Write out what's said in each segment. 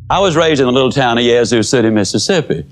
I was raised in the little town of Yazoo City, Mississippi.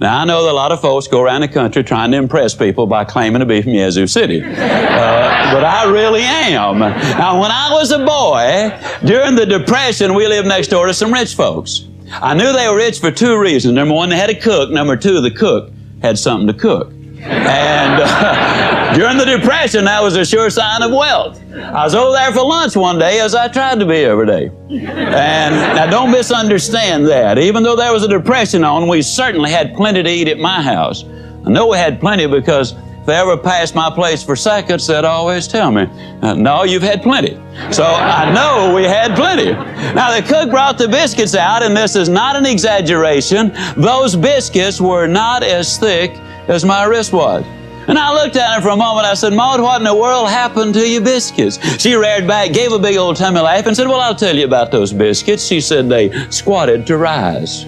Now, I know that a lot of folks go around the country trying to impress people by claiming to be from Yazoo City. But I really am. Now, when I was a boy, during the Depression, we lived next door to some rich folks. I knew they were rich for two reasons. Number one, they had a cook. Number two, the cook had something to cook. And during the Depression, that was a sure sign of wealth. I was over there for lunch one day, as I tried to be every day. And now don't misunderstand that. Even though there was a Depression on, we certainly had plenty to eat at my house. I know we had plenty because if they ever passed my place for seconds, they'd always tell me, no, you've had plenty. So I know we had plenty. Now the cook brought the biscuits out, and this is not an exaggeration. Those biscuits were not as thick as my wrist was. And I looked at her for a moment. I said, Maud, what in the world happened to your biscuits? She reared back, gave a big old tummy laugh, and said, well, I'll tell you about those biscuits. She said they squatted to rise.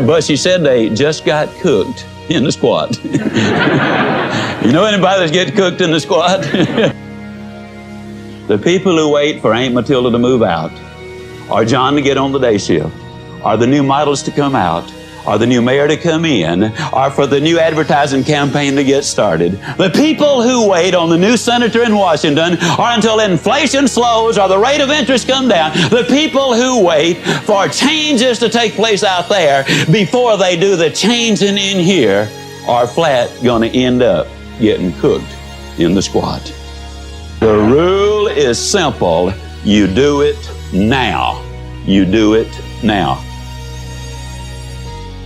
But she said they just got cooked in the squat. You know anybody that's getting cooked in the squat? The people who wait for Aunt Matilda to move out, or John to get on the day shift, or the new models to come out, or the new mayor to come in, or for the new advertising campaign to get started. The people who wait on the new senator in Washington, or until inflation slows or the rate of interest come down, the people who wait for changes to take place out there before they do the changing in here are flat going to end up getting cooked in the squat. The rule is simple. You do it now. You do it now.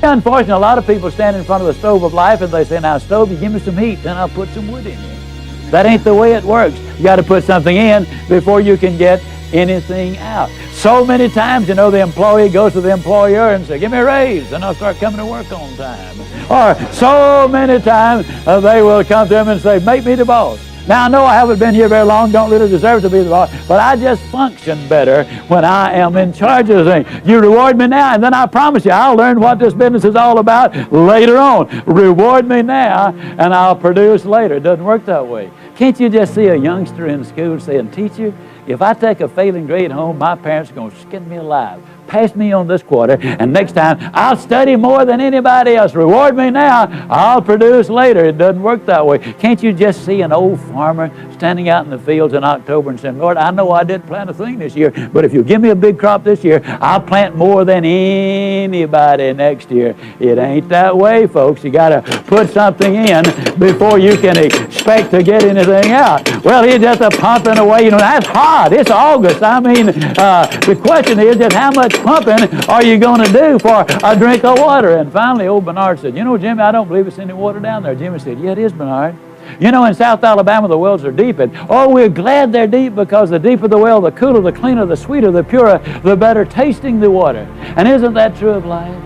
Unfortunately, a lot of people stand in front of the stove of life and they say, now, stove, you give me some heat, then I'll put some wood in you. That ain't the way it works. You got to put something in before you can get anything out. So many times, you know, the employee goes to the employer and says, give me a raise, and I'll start coming to work on time. Or so many times they will come to him and say, make me the boss. Now, I know I haven't been here very long, don't really deserve to be the boss, but I just function better when I am in charge of the thing. You reward me now, and then I promise you, I'll learn what this business is all about later on. Reward me now, and I'll produce later. It doesn't work that way. Can't you just see a youngster in school saying, teacher, if I take a failing grade home, my parents are going to skin me alive. Pass me on this quarter, and next time I'll study more than anybody else. Reward me now, I'll produce later. It doesn't work that way. Can't you just see an old farmer standing out in the fields in October and saying, Lord, I know I didn't plant a thing this year, but if you give me a big crop this year, I'll plant more than anybody next year. It ain't that way, folks. You got to put something in before you can expect to get anything out. Well, he's just pumping away. You know, that's hot. It's August. I mean, the question is just how much pumping are you going to do for a drink of water? And finally, old Bernard said, you know, Jimmy, I don't believe it's any water down there. Jimmy said, yeah, it is, Bernard. You know, in South Alabama, the wells are deep. And, oh, we're glad they're deep because the deeper the well, the cooler, the cleaner, the sweeter, the purer, the better tasting the water. And isn't that true of life?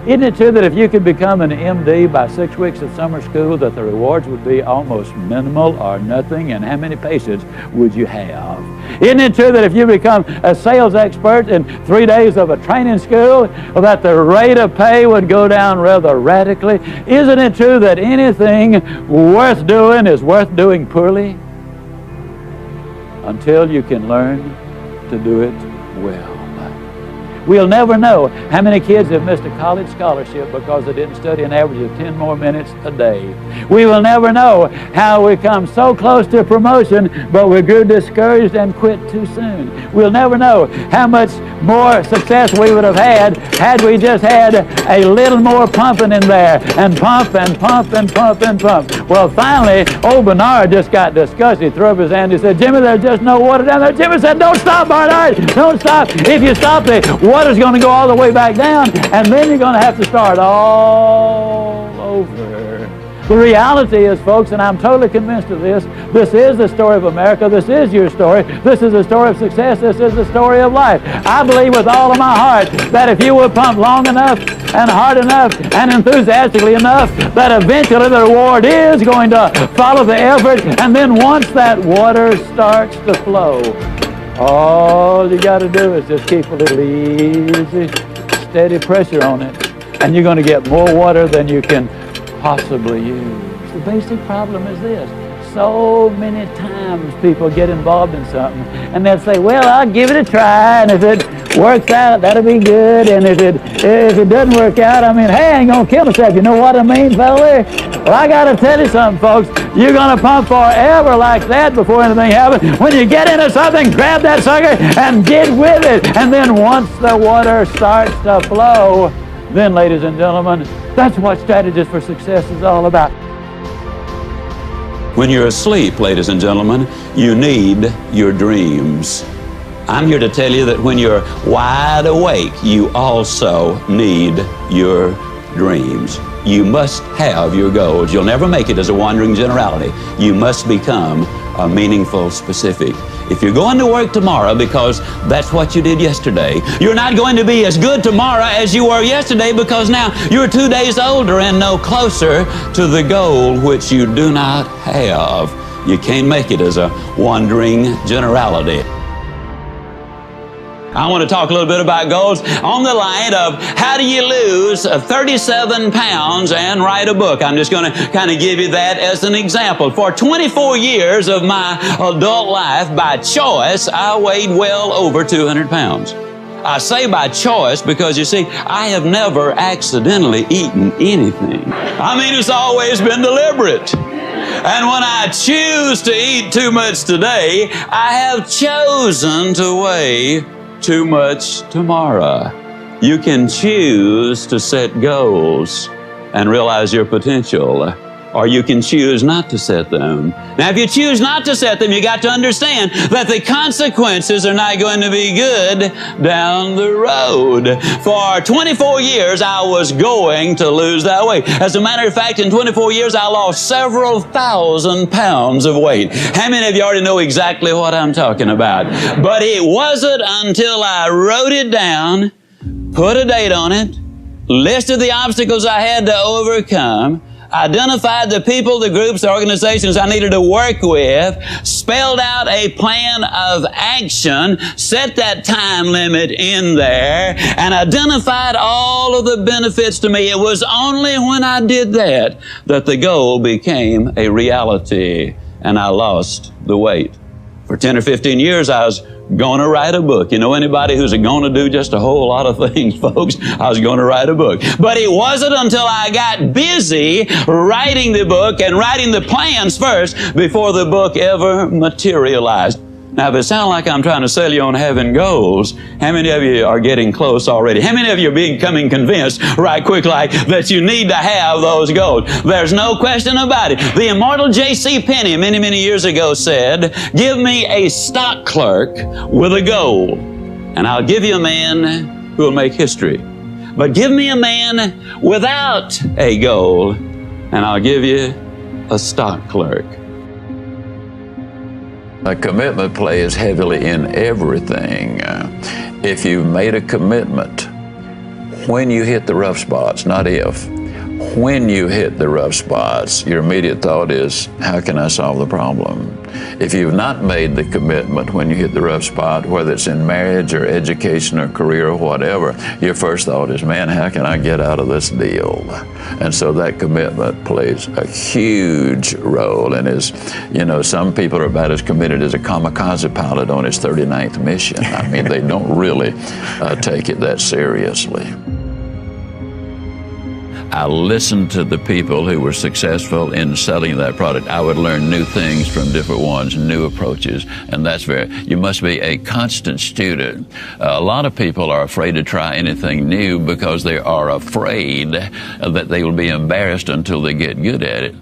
Isn't it true that if you could become an MD by 6 weeks of summer school, that the rewards would be almost minimal or nothing? And how many patients would you have? Isn't it true that if you become a sales expert in 3 days of a training school, that the rate of pay would go down rather radically? Isn't it true that anything worth doing is worth doing poorly until you can learn to do it well? We'll never know how many kids have missed a college scholarship because they didn't study an average of 10 more minutes a day. We will never know how we come so close to promotion, but we grew discouraged and quit too soon. We'll never know how much more success we would have had we just had a little more pumping in there, and pump and pump and pump and pump. Well, finally, old Bernard just got disgusted. He threw up his hand. He said, Jimmy, there's just no water down there. Jimmy said, don't stop, Bernard. Don't stop. If you stop, the water's going to go all the way back down, and then you're going to have to start all over. The reality is, folks, and I'm totally convinced of this, this is the story of America. This is your story. This is the story of success. This is the story of life. I believe with all of my heart that if you will pump long enough and hard enough and enthusiastically enough, that eventually the reward is going to follow the effort, and then once that water starts to flow, all you got to do is just keep a little easy, steady pressure on it, and you're going to get more water than you can possibly use. The basic problem is this. So many times people get involved in something, and they'll say, well, I'll give it a try, and if it works out, that'll be good. And if it doesn't work out, I mean, hey, I ain't gonna kill myself. You know what I mean, fella? Well, I gotta tell you something, folks. You're gonna pump forever like that before anything happens. When you get into something, grab that sucker and get with it. And then once the water starts to flow, then, ladies and gentlemen, that's what Strategies for Success is all about. When you're asleep, ladies and gentlemen, you need your dreams. I'm here to tell you that when you're wide awake, you also need your dreams. You must have your goals. You'll never make it as a wandering generality. You must become a meaningful specific. If you're going to work tomorrow because that's what you did yesterday, you're not going to be as good tomorrow as you were yesterday, because now you're 2 days older and no closer to the goal which you do not have. You can't make it as a wandering generality. I want to talk a little bit about goals on the line of how do you lose 37 pounds and write a book. I'm just going to kind of give you that as an example. For 24 years of my adult life, by choice, I weighed well over 200 pounds. I say by choice because, you see, I have never accidentally eaten anything. I mean, it's always been deliberate. And when I choose to eat too much today, I have chosen to weigh too much tomorrow. You can choose to set goals and realize your potential, or you can choose not to set them. Now, if you choose not to set them, you got to understand that the consequences are not going to be good down the road. For 24 years, I was going to lose that weight. As a matter of fact, in 24 years, I lost several thousand pounds of weight. How many of you already know exactly what I'm talking about? But it wasn't until I wrote it down, put a date on it, listed the obstacles I had to overcome, identified the people, the groups, the organizations I needed to work with, spelled out a plan of action, set that time limit in there, and identified all of the benefits to me. It was only when I did that that the goal became a reality, and I lost the weight. For 10 or 15 years, I was going to write a book. You know anybody who's going to do just a whole lot of things, folks? I was going to write a book. But it wasn't until I got busy writing the book and writing the plans first before the book ever materialized. Now, if it sounds like I'm trying to sell you on having goals, how many of you are getting close already? How many of you are becoming convinced right quick like that you need to have those goals? There's no question about it. The immortal J.C. Penney many, many years ago said, "Give me a stock clerk with a goal, and I'll give you a man who will make history. But give me a man without a goal, and I'll give you a stock clerk." A commitment plays heavily in everything. If you've made a commitment, when you hit the rough spots, not if, when you hit the rough spots, your immediate thought is, how can I solve the problem? If you've not made the commitment when you hit the rough spot, whether it's in marriage or education or career or whatever, your first thought is, man, how can I get out of this deal? And so that commitment plays a huge role. And as you know, some people are about as committed as a kamikaze pilot on his 39th mission. I mean, they don't really take it that seriously. I listened to the people who were successful in selling that product. I would learn new things from different ones, new approaches, and that's you must be a constant student. A lot of people are afraid to try anything new because they are afraid that they will be embarrassed until they get good at it.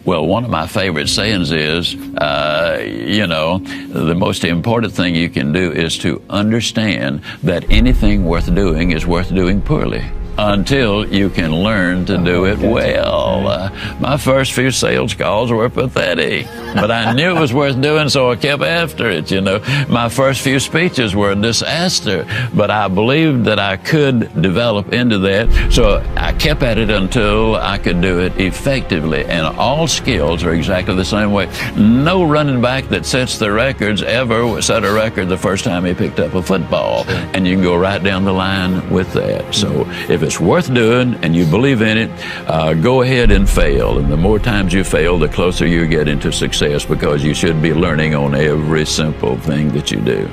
Well, one of my favorite sayings is, the most important thing you can do is to understand that anything worth doing is worth doing poorly, until you can learn to do it well. My first few sales calls were pathetic, but I knew it was worth doing, so I kept after it, My first few speeches were a disaster, but I believed that I could develop into that, so I kept at it until I could do it effectively. And all skills are exactly the same way. No running back that sets the records ever set a record the first time he picked up a football, and you can go right down the line with that. So if it's worth doing and you believe in it, go ahead and fail. And the more times you fail, the closer you get into success, because you should be learning on every simple thing that you do.